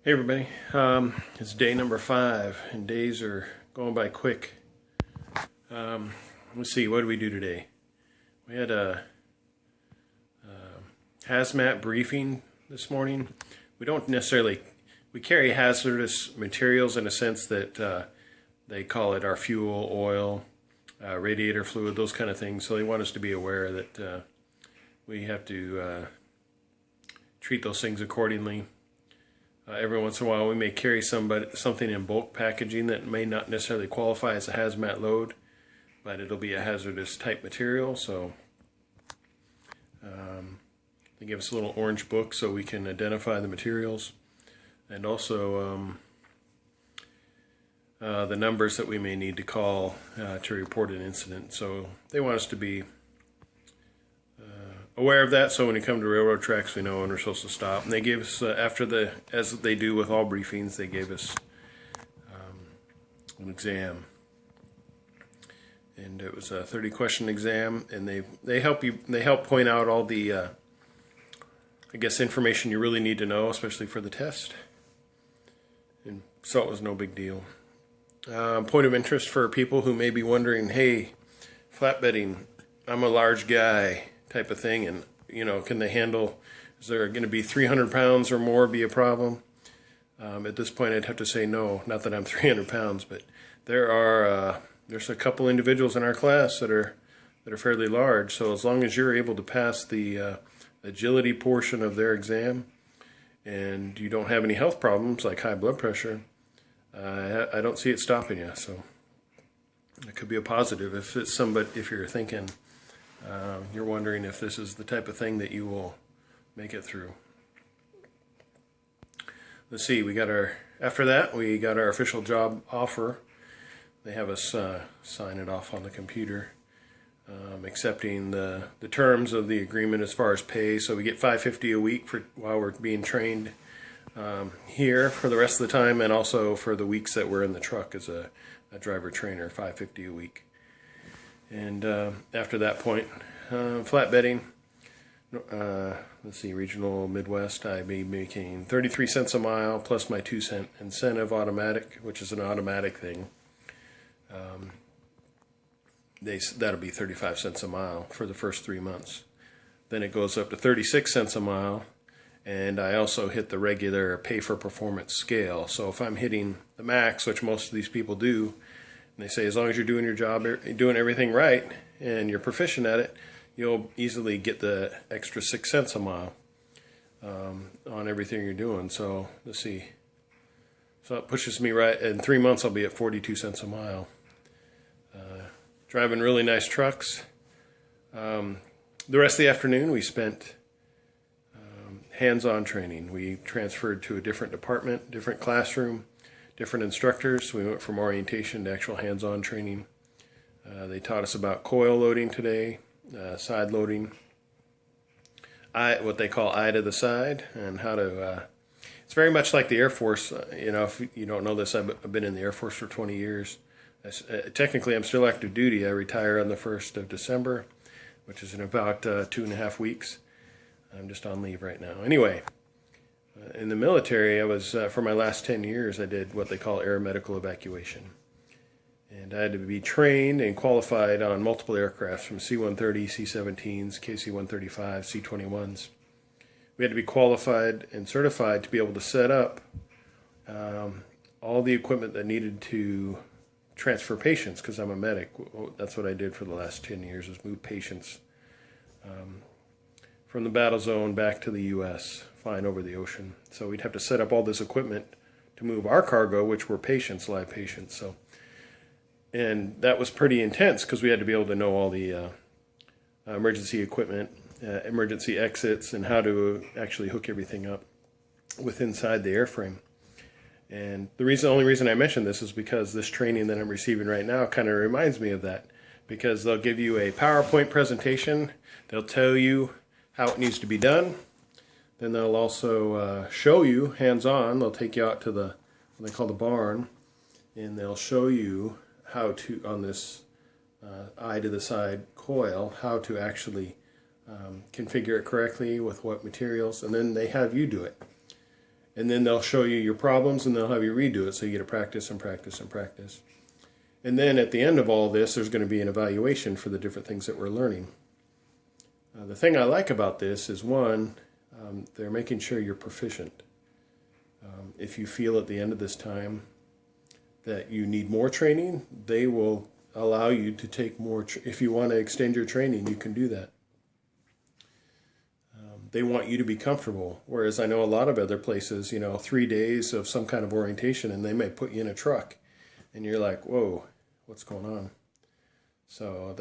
Hey everybody, it's day number 5 and days are going by quick. Let's see, what did we do today? We had a hazmat briefing this morning. We don't necessarily, we carry hazardous materials in a sense that they call it our fuel, oil, radiator fluid, those kind of things. So they want us to be aware that we have to treat those things accordingly. Every once in a while we may carry something in bulk packaging that may not necessarily qualify as a hazmat load, but it'll be a hazardous type material. So they give us a little orange book so we can identify the materials, and also the numbers that we may need to call to report an incident. So they want us to be aware of that, so when we come to railroad tracks we know when we're supposed to stop. And they gave us, as they do with all briefings, they gave us an exam. And it was a 30-question exam, and they help point out all the I guess information you really need to know, especially for the test. And so it was no big deal. Point of interest for people who may be wondering, hey, flatbedding, I'm a large guy type of thing, and can they handle, is there going to be 300 pounds or more be a problem? At this point I'd have to say no, not that I'm 300 pounds, but there's a couple individuals in our class that are fairly large, so as long as you're able to pass the agility portion of their exam and you don't have any health problems like high blood pressure, I don't see it stopping you. So it could be a positive if it's somebody, if you're thinking you're wondering if this is the type of thing that you will make it through. Let's see, after that we got our official job offer. They have us sign it off on the computer, accepting the terms of the agreement as far as pay. So we get $5.50 a week while we're being trained here for the rest of the time, and also for the weeks that we're in the truck as a driver trainer, $5.50 a week. And after that point, flatbedding, let's see, regional Midwest, I'd be making 33 cents a mile plus my 2-cent incentive automatic, which is an automatic thing. That'll be 35 cents a mile for the first 3 months. Then it goes up to 36 cents a mile, and I also hit the regular pay for performance scale. So if I'm hitting the max, which most of these people do, and they say as long as you're doing your job, doing everything right, and you're proficient at it, you'll easily get the extra 6 cents a mile on everything you're doing. So let's see. So it pushes me right, in 3 months I'll be at 42 cents a mile. Driving really nice trucks. The rest of the afternoon we spent hands-on training. We transferred to a different department, different classroom, different instructors. We went from orientation to actual hands-on training. They taught us about coil loading today, side loading, what they call eye to the side, and how to, it's very much like the Air Force. If you don't know this, I've been in the Air Force for 20 years. Technically I'm still active duty. I retire on the 1st of December, which is in about 2.5 weeks. I'm just on leave right now. Anyway, in the military, I was, for my last 10 years, I did what they call air medical evacuation. And I had to be trained and qualified on multiple aircraft, from C-130, C-17s, KC-135, C-21s. We had to be qualified and certified to be able to set up all the equipment that needed to transfer patients, because I'm a medic. That's what I did for the last 10 years, is move patients from the battle zone back to the U.S., flying over the ocean. So we'd have to set up all this equipment to move our cargo, which were patients, live patients. So, and that was pretty intense, because we had to be able to know all the emergency equipment, emergency exits, and how to actually hook everything up inside the airframe. And the only reason I mention this is because this training that I'm receiving right now kind of reminds me of that, because they'll give you a PowerPoint presentation. They'll tell you how it needs to be done. Then they'll also show you hands-on. They'll take you out to what they call the barn, and they'll show you how to, on this eye to the side coil, how to actually configure it correctly with what materials, and then they have you do it. And then they'll show you your problems and they'll have you redo it so you get to practice and practice and practice. And then at the end of all this, there's going to be an evaluation for the different things that we're learning. The thing I like about this is, one, they're making sure you're proficient. If you feel at the end of this time that you need more training, they will allow you to take more. If you want to extend your training, you can do that. They want you to be comfortable, whereas I know a lot of other places, 3 days of some kind of orientation, and they may put you in a truck, and you're like, whoa, what's going on? So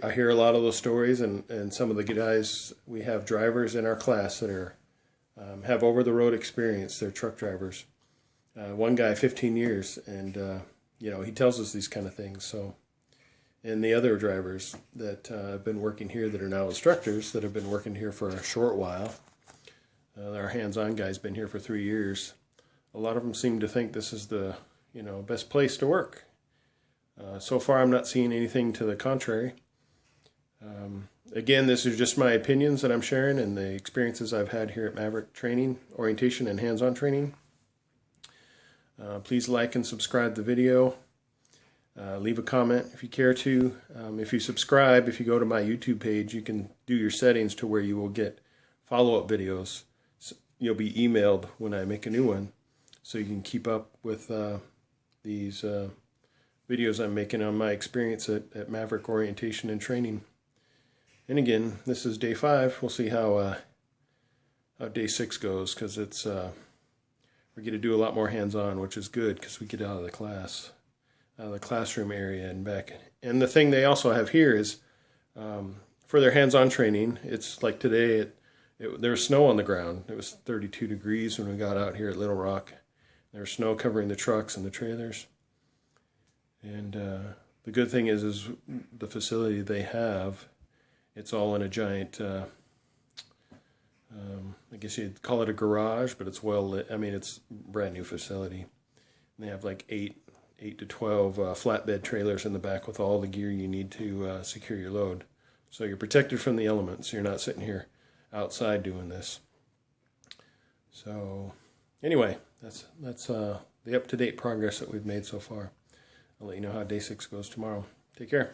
I hear a lot of those stories, and some of the guys, we have drivers in our class that are have over-the-road experience. They're truck drivers. One guy, 15 years, and he tells us these kind of things. So, and the other drivers that have been working here that are now instructors that have been working here for a short while. Our hands-on guy's been here for 3 years. A lot of them seem to think this is the best place to work. So far, I'm not seeing anything to the contrary. Again, this is just my opinions that I'm sharing and the experiences I've had here at Maverick Training, Orientation, and Hands-On Training. Please like and subscribe the video. Leave a comment if you care to. If you subscribe, if you go to my YouTube page, you can do your settings to where you will get follow-up videos. So you'll be emailed when I make a new one, so you can keep up with these videos I'm making on my experience at Maverick Orientation and Training. And again, this is day 5. We'll see how day 6 goes, because it's we get to do a lot more hands-on, which is good because we get out of the classroom area and back. And the thing they also have here is for their hands-on training, it's like today, there was snow on the ground. It was 32 degrees when we got out here at Little Rock. There was snow covering the trucks and the trailers. And the good thing is the facility they have, it's all in a giant, I guess you'd call it a garage, but it's well lit. I mean, it's a brand new facility. And they have like 8 to 12 flatbed trailers in the back with all the gear you need to secure your load. So you're protected from the elements. You're not sitting here outside doing this. So anyway, that's the up-to-date progress that we've made so far. I'll let you know how day 6 goes tomorrow. Take care.